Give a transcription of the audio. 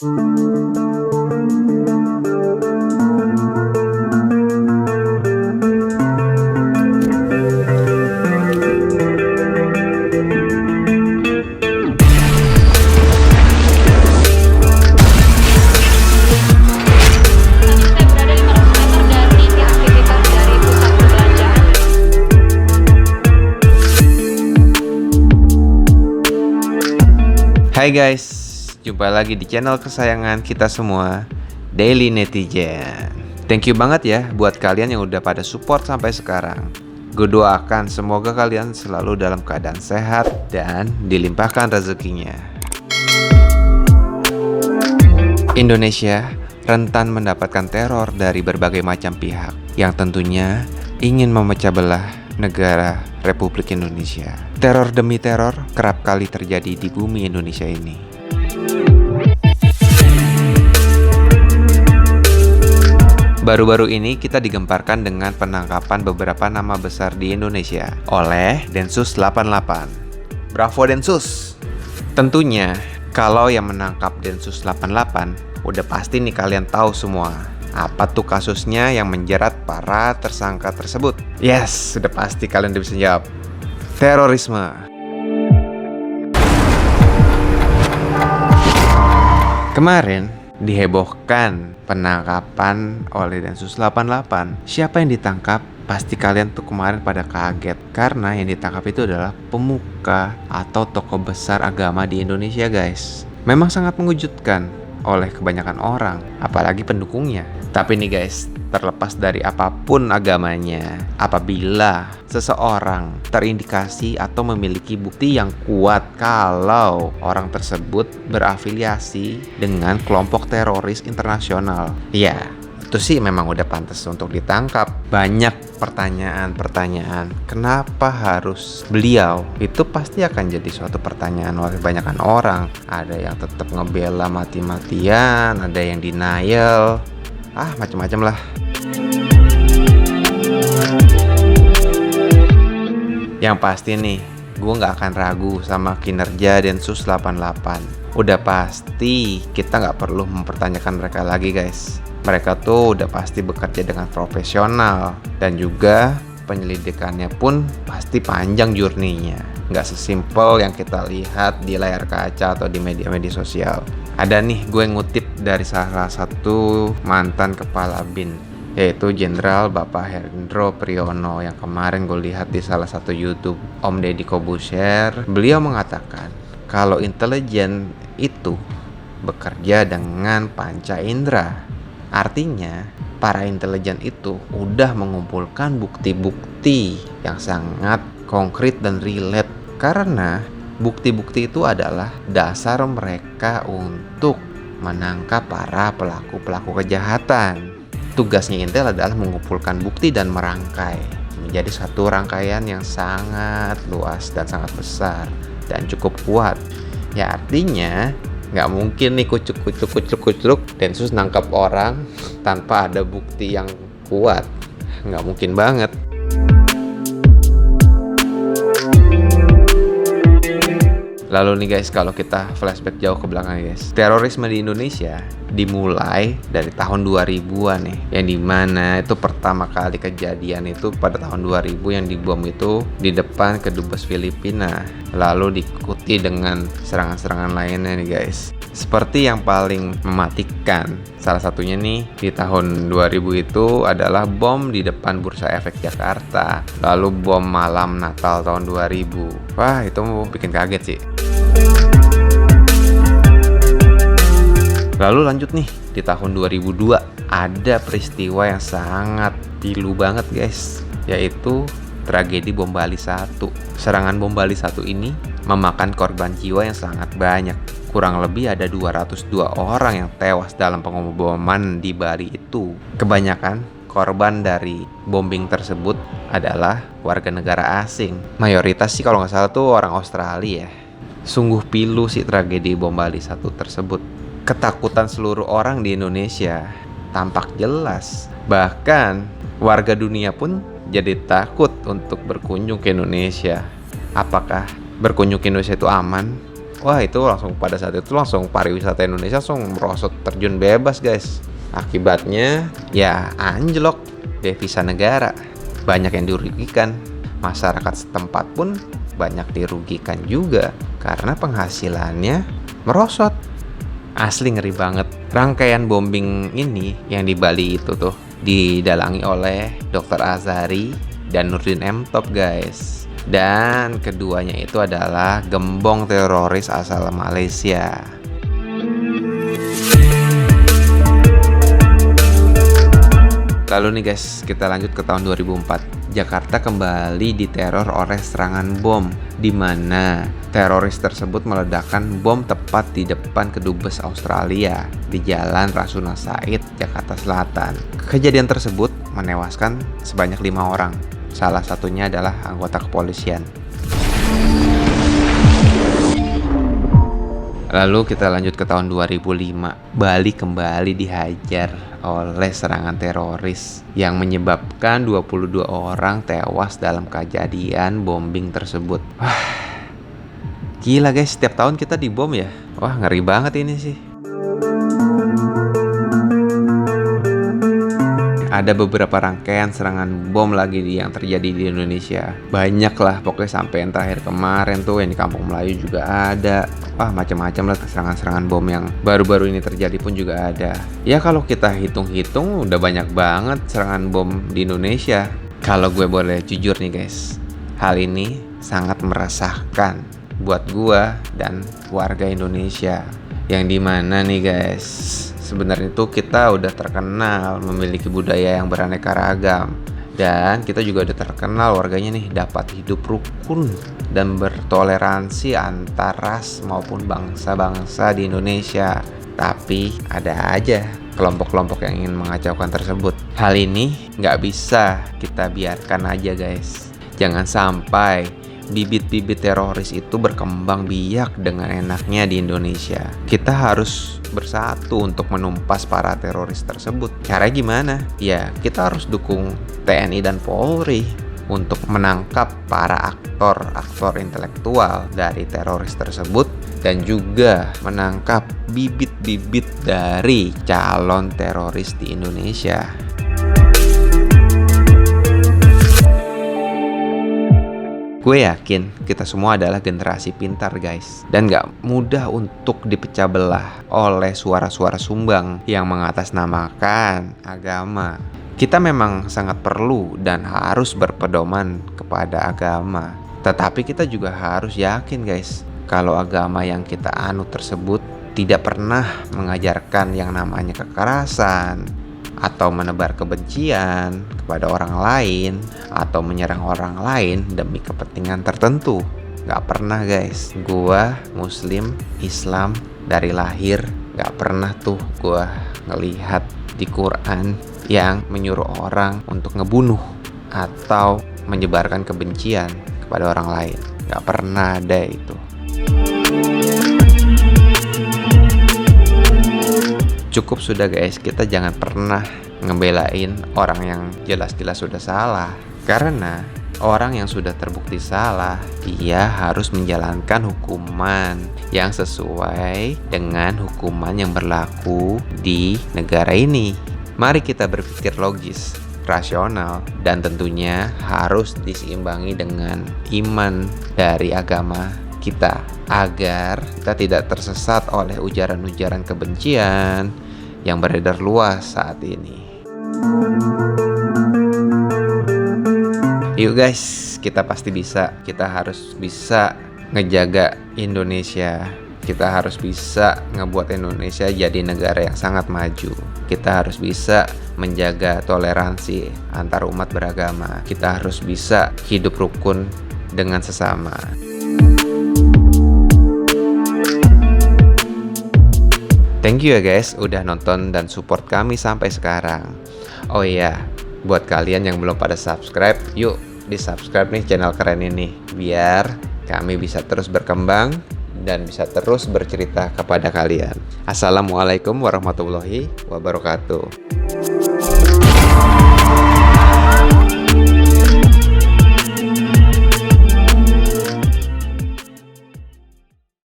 Hai guys, jumpa lagi di channel kesayangan kita semua, Daily Netizen. Thank you banget ya buat kalian yang udah pada support sampai sekarang. Gue doakan semoga kalian selalu dalam keadaan sehat dan dilimpahkan rezekinya. Indonesia rentan mendapatkan teror dari berbagai macam pihak yang tentunya ingin memecah belah negara Republik Indonesia. Teror demi teror kerap kali terjadi di bumi Indonesia ini. Baru-baru ini kita digemparkan dengan penangkapan beberapa nama besar di Indonesia oleh Densus 88. Bravo Densus! Tentunya kalau yang menangkap Densus 88 udah pasti nih kalian tahu semua. Apa tuh kasusnya yang menjerat para tersangka tersebut? Yes, sudah pasti kalian udah bisa jawab. Terorisme. Kemarin dihebohkan penangkapan oleh Densus 88. Siapa yang ditangkap? Pasti kalian tuh kemarin pada kaget karena yang ditangkap itu adalah pemuka atau tokoh besar agama di Indonesia, guys. Memang sangat mengejutkan oleh kebanyakan orang, apalagi pendukungnya. Tapi nih guys, terlepas dari apapun agamanya, apabila seseorang terindikasi atau memiliki bukti yang kuat kalau orang tersebut berafiliasi dengan kelompok teroris internasional, ya itu sih memang udah pantas untuk ditangkap. Banyak pertanyaan-pertanyaan, kenapa harus beliau? Itu pasti akan jadi suatu pertanyaan oleh kebanyakan orang. Ada yang tetap ngebela mati-matian, ada yang denial, macam-macam lah. Yang pasti nih, gue gak akan ragu sama kinerja Densus 88. Udah pasti kita gak perlu mempertanyakan mereka lagi, guys. Mereka tuh udah pasti bekerja dengan profesional, dan juga penyelidikannya pun pasti panjang journey-nya. Nggak sesimpel yang kita lihat di layar kaca atau di media-media sosial. Ada nih gue ngutip dari salah satu mantan kepala BIN, yaitu Jenderal Bapak Hendro Priyono, yang kemarin gue lihat di salah satu YouTube Om Deddy Kobusier. Beliau mengatakan kalau intelijen itu bekerja dengan panca indera. Artinya, para intelijen itu udah mengumpulkan bukti-bukti yang sangat konkret dan relate. Karena bukti-bukti itu adalah dasar mereka untuk menangkap para pelaku-pelaku kejahatan. Tugasnya Intel adalah mengumpulkan bukti dan merangkai menjadi satu rangkaian yang sangat luas dan sangat besar dan cukup kuat. Ya artinya nggak mungkin nih kucuk Densus nangkap orang tanpa ada bukti yang kuat. Nggak mungkin banget. Lalu nih guys, kalau kita flashback jauh ke belakang guys, terorisme di Indonesia dimulai dari tahun 2000-an nih, yang dimana itu pertama kali kejadian itu pada tahun 2000 yang dibom itu di depan kedubes Filipina, lalu diikuti dengan serangan-serangan lainnya nih guys. Seperti yang paling mematikan, salah satunya nih di tahun 2000 itu adalah bom di depan Bursa Efek Jakarta, lalu bom malam Natal tahun 2000. Wah, itu bikin kaget sih. Lalu lanjut nih, di tahun 2002 ada peristiwa yang sangat pilu banget guys, yaitu tragedi Bom Bali 1. Serangan Bom Bali 1 ini memakan korban jiwa yang sangat banyak. Kurang lebih ada 202 orang yang tewas dalam pengeboman di Bali itu. Kebanyakan korban dari bombing tersebut adalah warga negara asing. Mayoritas sih kalau nggak salah tuh orang Australia ya. Sungguh pilu sih tragedi Bom Bali 1 tersebut. Ketakutan seluruh orang di Indonesia tampak jelas. Bahkan warga dunia pun jadi takut untuk berkunjung ke Indonesia. Apakah berkunjung ke Indonesia itu aman? Wah, itu langsung pada saat itu langsung pariwisata Indonesia langsung merosot terjun bebas guys. Akibatnya ya anjlok devisa negara. Banyak yang dirugikan. Masyarakat setempat pun banyak dirugikan juga karena penghasilannya merosot. Asli ngeri banget. Rangkaian bombing ini yang di Bali itu tuh didalangi oleh Dr. Azhari dan Nurdin M. Top guys. Dan keduanya itu adalah gembong teroris asal Malaysia. Lalu nih guys, kita lanjut ke tahun 2004. Jakarta kembali diteror oleh serangan bom, di mana teroris tersebut meledakkan bom tepat di depan kedubes Australia di Jalan Rasuna Said, Jakarta Selatan. Kejadian tersebut menewaskan sebanyak 5 orang. Salah satunya adalah anggota kepolisian. Lalu kita lanjut ke tahun 2005. Bali kembali dihajar oleh serangan teroris yang menyebabkan 22 orang tewas dalam kejadian bombing tersebut. Wah, gila guys, setiap tahun kita dibom ya. Wah, ngeri banget ini sih. Ada beberapa rangkaian serangan bom lagi yang terjadi di Indonesia. Banyak lah, pokoknya sampai yang terakhir kemarin tuh yang di Kampung Melayu juga ada. Wah, macam-macam lah serangan-serangan bom yang baru-baru ini terjadi pun juga ada. Ya kalau kita hitung-hitung udah banyak banget serangan bom di Indonesia. Kalau gue boleh jujur nih guys, hal ini sangat meresahkan buat gue dan warga Indonesia. Yang dimana nih guys, sebenarnya tuh kita udah terkenal memiliki budaya yang beraneka ragam. Dan kita juga udah terkenal warganya nih dapat hidup rukun dan bertoleransi antar ras maupun bangsa-bangsa di Indonesia. Tapi ada aja kelompok-kelompok yang ingin mengacaukan tersebut. Hal ini nggak bisa kita biarkan aja guys. Jangan sampai bibit-bibit teroris itu berkembang biak dengan enaknya di Indonesia. Kita harus bersatu untuk menumpas para teroris tersebut. Cara gimana? Ya, kita harus dukung TNI dan Polri untuk menangkap para aktor intelektual dari teroris tersebut dan juga menangkap bibit-bibit dari calon teroris di Indonesia. Gue yakin kita semua adalah generasi pintar guys, dan gak mudah untuk dipecah belah oleh suara-suara sumbang yang mengatasnamakan agama. Kita memang sangat perlu dan harus berpedoman kepada agama, tetapi kita juga harus yakin guys, kalau agama yang kita anut tersebut tidak pernah mengajarkan yang namanya kekerasan, atau menebar kebencian kepada orang lain, atau menyerang orang lain demi kepentingan tertentu. Gak pernah guys. Gua Muslim, Islam dari lahir. Gak pernah tuh gua ngelihat di Quran yang menyuruh orang untuk ngebunuh atau menyebarkan kebencian kepada orang lain. Gak pernah ada itu. Cukup sudah guys, kita jangan pernah ngebelain orang yang jelas-jelas sudah salah. Karena orang yang sudah terbukti salah, dia harus menjalankan hukuman yang sesuai dengan hukuman yang berlaku di negara ini. Mari kita berpikir logis, rasional, dan tentunya harus diseimbangi dengan iman dari agama kita, agar kita tidak tersesat oleh ujaran-ujaran kebencian yang beredar luas saat ini. Yuk guys, kita pasti bisa. Kita harus bisa ngejaga Indonesia. Kita harus bisa ngebuat Indonesia jadi negara yang sangat maju. Kita harus bisa menjaga toleransi antar umat beragama. Kita harus bisa hidup rukun dengan sesama. Thank you ya guys, udah nonton dan support kami sampai sekarang. Oh iya, buat kalian yang belum pada subscribe, yuk di subscribe nih channel keren ini, biar kami bisa terus berkembang dan bisa terus bercerita kepada kalian. Assalamualaikum warahmatullahi wabarakatuh.